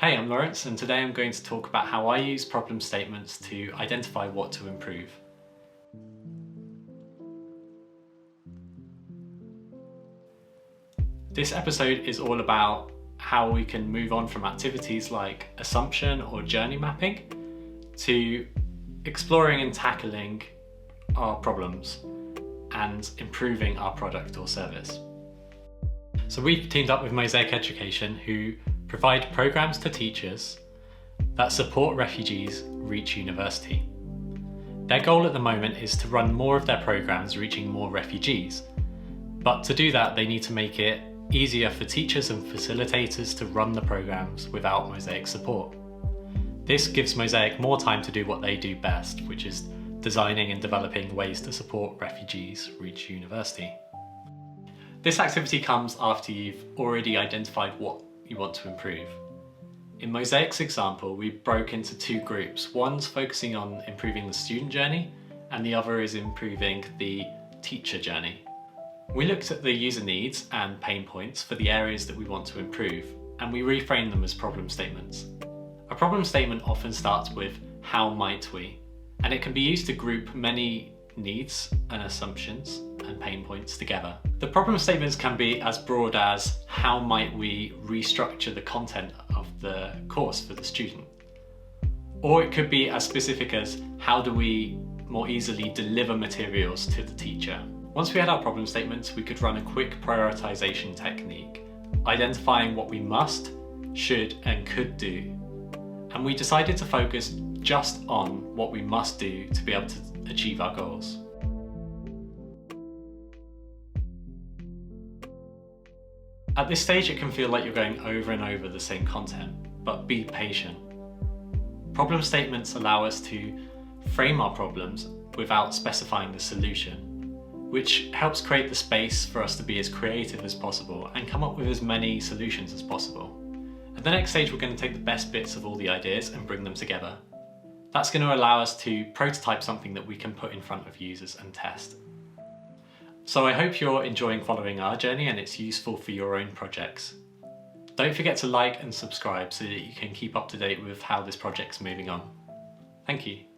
Hey, I'm Lawrence, and today I'm going to talk about how I use problem statements to identify what to improve. This episode is all about how we can move on from activities like assumption or journey mapping to exploring and tackling our problems and improving our product or service. So we've teamed up with Mosaik Education, who provide programs to teachers that support refugees reach university. Their goal at the moment is to run more of their programs reaching more refugees. But to do that, they need to make it easier for teachers and facilitators to run the programs without Mosaik support. This gives Mosaik more time to do what they do best, which is designing and developing ways to support refugees reach university. This activity comes after you've already identified what you want to improve. In Mosaik's example, we broke into two groups. One's focusing on improving the student journey, and the other is improving the teacher journey. We looked at the user needs and pain points for the areas that we want to improve, and we reframed them as problem statements. A problem statement often starts with "how might we?" and it can be used to group many needs and assumptions and pain points together. The problem statements can be as broad as how might we restructure the content of the course for the student? Or it could be as specific as how do we more easily deliver materials to the teacher? Once we had our problem statements, we could run a quick prioritization technique, identifying what we must, should, and could do. And we decided to focus just on what we must do to be able to achieve our goals. At this stage, it can feel like you're going over and over the same content, but be patient. Problem statements allow us to frame our problems without specifying the solution, which helps create the space for us to be as creative as possible and come up with as many solutions as possible. At the next stage, we're going to take the best bits of all the ideas and bring them together. That's going to allow us to prototype something that we can put in front of users and test. So I hope you're enjoying following our journey and it's useful for your own projects. Don't forget to like and subscribe so that you can keep up to date with how this project's moving on. Thank you.